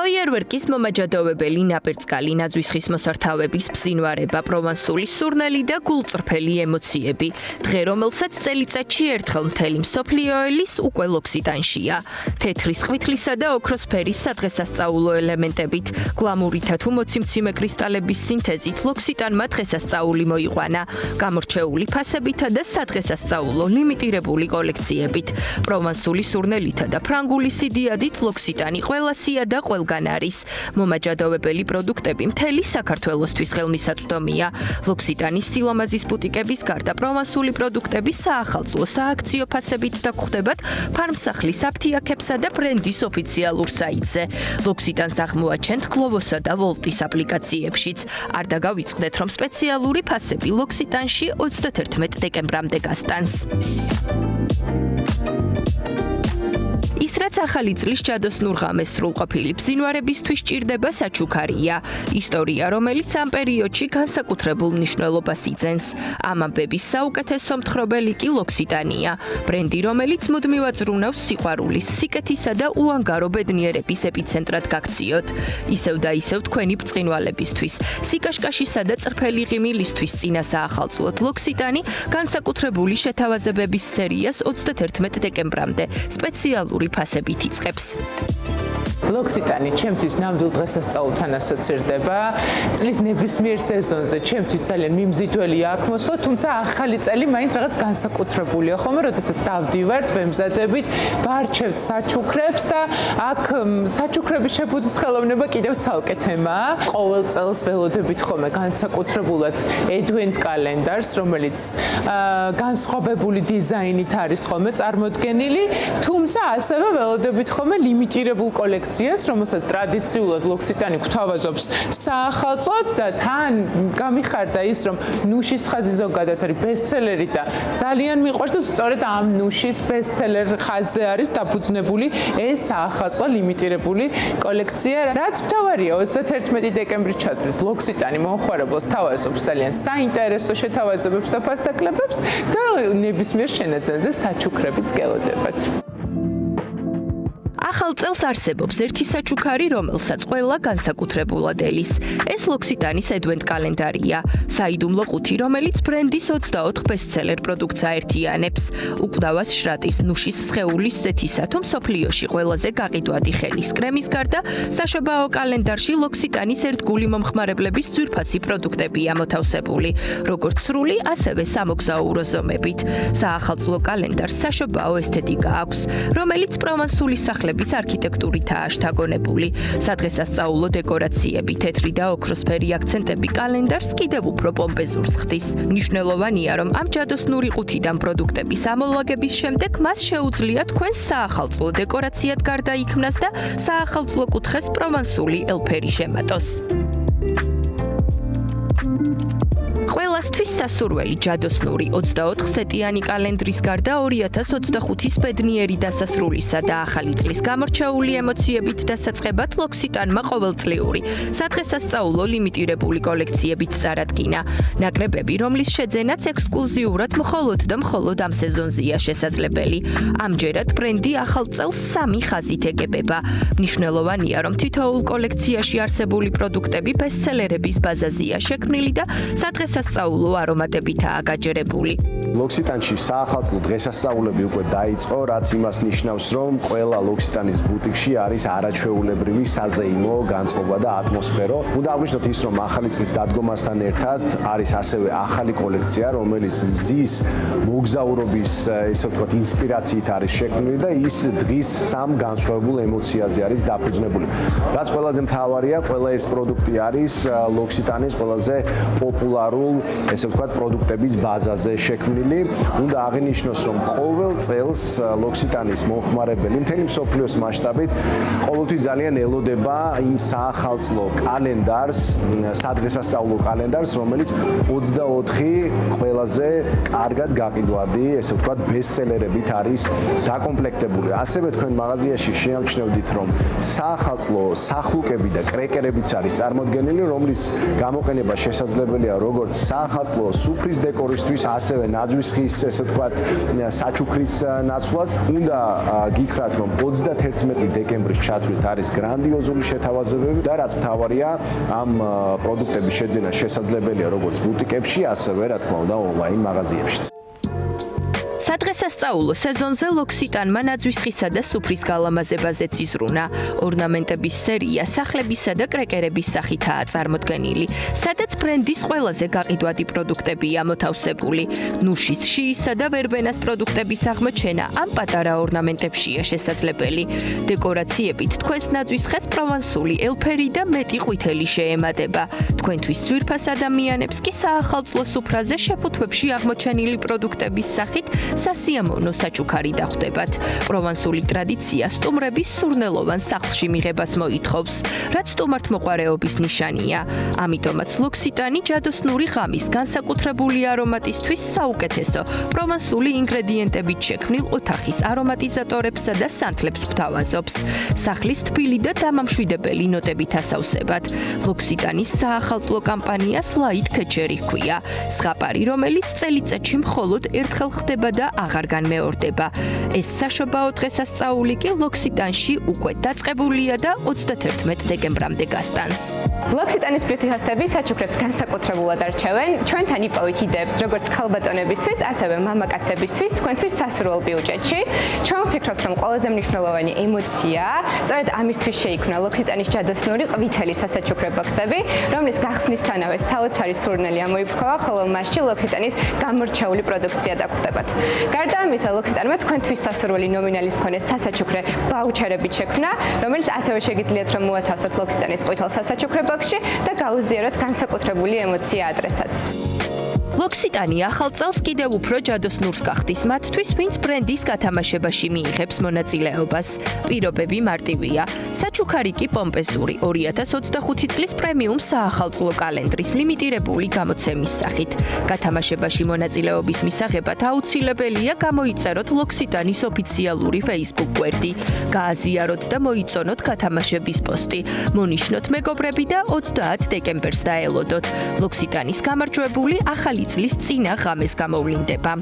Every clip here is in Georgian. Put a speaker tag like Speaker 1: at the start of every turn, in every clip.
Speaker 1: ფოიერვერკის მომაჯადოვებელი ნაპერწკალი, ნაძვის მოსართავების ბზინვარება, პროვანსული სურნელი და გულწრფელი ემოციები. დღე, რომელსაც წელიწადში ერთხელ მთელი მსოფლიო ელის უკვე ლოქსიტანშია. თეთრი ხვითლისა და ოქროს ფერის სადღესასწაულო ელემენტებით, გლამურითა თუ მოციმციმე კრისტალების სინთეზით ლოქსიტანმა დღესასწაული მოიყვანა. გამორჩეული ფასებითა და სადღესასწაულო ლიმიტირებული კოლექციებით. პროვანსული სურნელითა და ფრანგული სიდიადით ლოქსიტანი ყველასია და ყველგან არის. მომაჯადოვებელი პროდუქტები მთელი საქართველოსთვის ხელმისაწვდომია. ლოქსიტანის სილამაზის ბუტიკების გარდა პროვანსული პროდუქტები საახალწლო სააქციო ფასებით დაგხვდებათ ფარმსახლის აფთიაქებსა და ბრენდის ოფიციალურ საიტზე. ლოქსიტანს აღმოაჩენთ გლოვოსა და ვოლტის აპლიკაციებშიც. არ დაგავიწყდეთ, რომ სპეციალური ფასები ლოქსიტანში 31 დეკემბრამდე გასტანს. ის რაც ახალი წლის ჯადოსნურ ღამეს სრულყოფილი ბზინვარებისთვის ჭირდება საჩუქარია. ისტორია, რომელიც ამ პერიოდში განსაკუთრებულ მნიშვნელობას იძენს. ამ ამბების საუკეთესო მთხრობელი კი ლოქსიტანია. ბრენდი, რომელიც მუდმივად ზრუნავს სიყვარულის, სიკეთისა და უანგარო ბედნიერების ეპიცენტრად გაქციოთ. ისევ და ისევ თქვენი ბრწყინვალებისთვის, სიკაშკაშისა და წრფელი ღიმილისთვის წინა საახალწლოდ ლოქსიტანი განსაკუთრებული შეთავაზებების სერიას 31 დეკემბრამდე სპეციალური ფასებით იწყებს.
Speaker 2: ლოქსიტანი ჩემთვის ნამდვილ დღესასწაულთან ასოცირდება. წლის ნებისმიერ სეზონზე ჩემთვის ძალიან მიმზიდველი აქვს მოსვლა, თუმცა ახალი წელი მაინც რაღაც განსაკუთრებულია ხოლმე, როდესაც დავდივართ, ვემზადებით, ვარჩევთ საჩუქრებს და აქ საჩუქრების შებუდის ხელოვნება კიდევ ცალკე თემაა. ყოველ წელს ველოდებით ხოლმე განსაკუთრებულად advent კალენდარს, რომელიც განსხვავებული დიზაინით არის ხოლმე წარმოდგენილი, თუმცა ასევე ველოდებით ხოლმე ლიმიტირებულ კოლექციას, რომელსაც ტრადიციულად ლოქსიტანი გვთავაზობს საახალწლოდ და თან გამიხარდა ის, რომ ნუშის ხაზი ზოგადად არის ბესტსელერი და ძალიან მიყვარს და სწორედ ამ ნუშის ბესტსელერ ხაზზე არის დაფუძნებული ეს საახალწლო ლიმიტირებული კოლექცია. რაც მთავარია, 31 დეკემბრის ჩათვლით ლოქსიტანი მომხმარებელს თავაზობს ძალიან საინტერესო შეთავაზებებს და ფასდაკლებებს და ნებისმიერ შენაძენზე საჩუქრებიც გელოდებათ.
Speaker 1: ახალ წელს არსებობს ერთი საჩუქარი, რომელსაც ყველა განსაკუთრებულად ელის. ეს ლოქსიტანის advent კალენდარია, საიდუმლო ყუთი, რომელიც ბრენდის 24 ბესტსელერ პროდუქტს აერთიანებს. უკვდავას შრატის, ნუშის სხეულის ზეთისა თუ მსოფლიოში ყველაზე გაყიდვადი ხელის კრემის გარდა, საშობაო კალენდარში ლოქსიტანის ერთგული მომხმარებლების ძვირფასი პროდუქტებია მოთავსებული, როგორც სრული, ასევე სამოგზაურო ზომებით. საახალწლო კალენდარს საშობაო ესთეტიკა აქვს, რომელიც პროვანსული სახლების არქიტექტურითაა შთაგონებული. სადღესასწაულო დეკორაციები, თეთრი და ოქროსფერი აქცენტები კალენდარს კიდევ უფრო პომპეზურს ხდის. მნიშვნელოვანია, რომ ამ ჯადოსნური ყუთიდან პროდუქტების ამოლაგების შემდეგ მას შეუძლია თქვენს საახალწლო დეკორაციად გარდაიქმნას და საახალწლო კუთხეს პროვანსული ელფერი შემატოს. ყველასთვის სასურველი ჯადოსნური 24 სეტიანი კალენდრის გარდა 2025-ის ბედნიერი დასასრულისა და ახალი წლის გამორჩეული ემოციებით დასაწყებად ლოქსიტანმა ყოველწლიური სადღესასწაულო ლიმიტირებული კოლექციებით წარადგინა. ნაკრებები, რომლის შეძენაც ექსკლუზიურად მხოლოდ და მხოლოდ ამ სეზონზეა შესაძლებელი. ამჯერად ბრენდი ახალ წელს 3 ხაზით ეგებება. მნიშვნელოვანია, რომ თითოეულ კოლექციაში არსებული პროდუქტები ბესტსელერების ბაზაზეა შექმნილი და სადღესასწაულო არომატებითაა გაჯერებული.
Speaker 3: ლოქსიტანში საახალწლო დღესასწაულები უკვე დაიწყო, რაც იმას ნიშნავს, რომ ყველა ლოქსიტანის ბუტიკში არის არაჩვეულებრივი საზეიმო განწყობა და ატმოსფერო. უნდა აღვნიშნოთ ის, რომ ახალი წლის დადგომასთან ერთად არის ასევე ახალი კოლექცია, რომელიც მზის მოგზაურობის, ესე ვთქვათ, ინსპირაციით არის შექმნილი და ის დღის სამ განსხვავებულ ემოციაზე არის დაფუძნებული. რაც ყველაზე მთავარია, ყველა ეს პროდუქტი არის ლოქსიტანის ყველაზე პოპულარულ, ესე ვთქვათ, პროდუქტების ბაზაზე შექმნილი. უნდა აღინიშნოს, რომ ყოველ წელს ლოქსიტანის მომხმარებელი მთელი მსოფლიოს მასშტაბით ყოველთვის ძალიან ელოდება იმ საახალწლო კალენდარს, სადღესასწაულო კალენდარს, რომელიც 24 ყველაზე კარგად გაყიდვადი, ესე ვთქვათ, ბესტსელერებით არის დაკომპლექტებული. ასევე თქვენ მაღაზიაში შეამჩნევდით, რომ საახალწლო სახლუკები და კრეკერებიც არის წარმოდგენილი, რომლის გამოყენება შესაძლებელია როგორც საახალწლო სუფრის დეკორისთვის, ასევე ნაძვის ხის, ესე ვთქვათ, საჩუქრის ნაცვლად. უნდა გითხრათ, რომ 31 დეკემბრის ჩათვლით არის გრანდიოზული შეთავაზებები და რაც მთავარია, ამ პროდუქტების შეძენა შესაძლებელია როგორც ბუტიკებში, ასევე რა თქმა უნდა, ონლაინ მაღაზიებშიც.
Speaker 1: სადღესასწაულო სეზონზე ლოქსიტანმა ნაძვის ხისა და სუფრის გალამაზებაზეც იზრუნა. ორნამენტების სერია სახლებისა და კრეკერების სახითაა წარმოდგენილი, სადაც ბრენდის ყველაზე გაყიდვადი პროდუქტებია მოთავსებული. ნუშის, შიისა და ვერბენას პროდუქტების აღმოჩენა ამ პატარა ორნამენტებშია შესაძლებელი. დეკორაციებით თქვენს ნაძვის ხეს პროვანსული, ელფერი და მეტი ყვითელი შეემატება. თქვენთვის ძვირფას ადამიანებს კი საახალწლო სუფრაზე შეფუთვებში აღმოჩენილი პროდუქტების სახით სასიამოვნო საჩუქარი დახვდებათ. პროვანსული ტრადიცია სტუმრების სურნელოვან სახლში მიღებას მოითხოვს, რაც სტუმართმოყვარეობის ნიშანია. ამიტომაც ლოქსიტანი ჯადოსნური ღამის განსაკუთრებული არომატისთვის საუკეთესო პროვანსული ინგრედიენტებით შექმნილ ოთახის არომატიზატორებსა და სანთლებს გვთავაზობს. სახლის თბილი და დამამშვიდებელი ნოტებით ასავსებად. ლოქსიტანის საახალწლო კამპანიას ლაით ქეჩერი ჰქვია. ზღაპარი, რომელიც წელიწადში მხოლოდ ერთხელ ხდება და აღარ განმეორდება. ეს საშობაო დღესასწაული კი ლოქსიტანში უკვე დაწყებულია და 31 დეკემბრამდე გასტანს.
Speaker 4: ლოქსიტანის ბიუთი-ჰოსტები საჩუქრებს განსაკუთრებულად არჩევენ. ჩვენთან იპოვით იდეებს როგორც ქალბატონებისთვის, ასევე მამაკაცებისთვის, თქვენთვის სასურველ ბიუჯეტში. ჩვენ ვფიქრობთ, რომ ყველაზე მნიშვნელოვანი ემოცია, სწორედ ამისთვის შეიქმნა ლოქსიტანის ჯადოსნური ყვითელი სასაჩუქრე ბოქსები, რომლის გახსნისთანავე საოცარი სურნელი ამოიფრქვა, ხოლო მასში ლოქსიტანის გამორჩეული პროდუქცია დაგხვდებათ. გარდა ამისა, ლოქსიტანმა თქვენთვის სასურველი ნომინალის მქონე სასაჩუქრე ბაუჩერებით შექმნა, რომელიც ასევე შეგიძლიათ რომ მოათავსოთ ლოქსიტანის ყვითელ სასაჩუქრე ბოქსში და გაუზიაროთ განსაკუთრებული ემოცია ადრესაც.
Speaker 1: ლოქსიტანი ახალ წელს კიდევ უფრო ჯადოსნურს გახდის მათთვის, ვინც ბრენდის გათამაშებაში მიიღებს მონაწილეობას. პირობები მარტივია. საჩუქარი კი პომპეზური 2025 წლის პრემიუმ საახალწლო კალენდრის ლიმიტირებული გამოცემის სახით. გათამაშებაში მონაწილეობის მისაღებად აუცილებელია გამოიწეროთ ლოქსიტანის ოფიციალური Facebook გვერდი, გააზიაროთ და მოიწონოთ გათამაშების პოსტი, მონიშნოთ მეგობრები და 30 დეკემბერს დაელოდოთ. ლოქსიტანის გამარჯვებული ახალი წლის წინა ღამეს გამოვლინდება.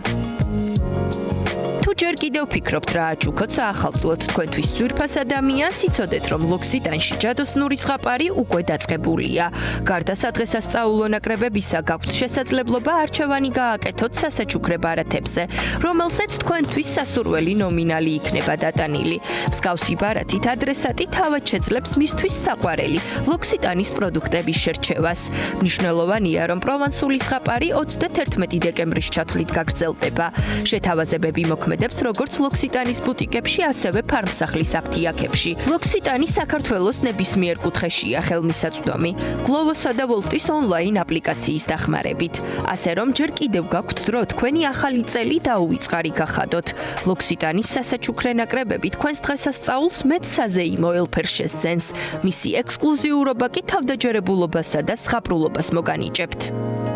Speaker 1: თუ ჯერ კიდევ ფიქრობთ რა აჩუქოთ საახალწლოდ თქვენთვის ძვირფას ადამიანს, იცოდეთ რომ ლოქსიტანში ჯადოსნური ზღაპარი უკვე დაწყებულია. გარდა სადღესასწაულო ნაკრებებისა გაქვთ შესაძლებლობა არჩევანი გააკეთოთ სასაჩუქრე ბარათებზე, რომელსაც თქვენთვის სასურველი ნომინალი იქნება დატანილი. მსგავსი ბარათით ადრესატი თავად შეძლებს მისთვის საყვარელი ლოქსიტანის პროდუქტების შერჩევას. მნიშვნელოვანია რომ პროვანსული ზღაპარი 31 დეკემბრის ჩათვლით გაგრძელდება. შეთავაზებები მოქმედებს როგორც ლოქსიტანის ბუტიკებში, ასევე ფარმსახლის აფთიაქებში. ლოქსიტანი საქართველოს ნებისმიერ კუთხეშია ხელმისაწვდომი, გლოვოსა და ვოლტის ონლაინ აპლიკაციის დახმარებით. ასე რომ ჯერ კიდევ გაქვთ დრო თქვენი ახალი წელი დაუვიწყარი გახადოთ. ლოქსიტანის სასაჩუქრე ნაკრებები თქვენს დღესასწაულს მეტ საზეიმო ელფერს შესძენს. მისი ექსკლუზიურობა კი თავდაჯერებულობასა და ზღაპრულობას მოგანიჭებთ.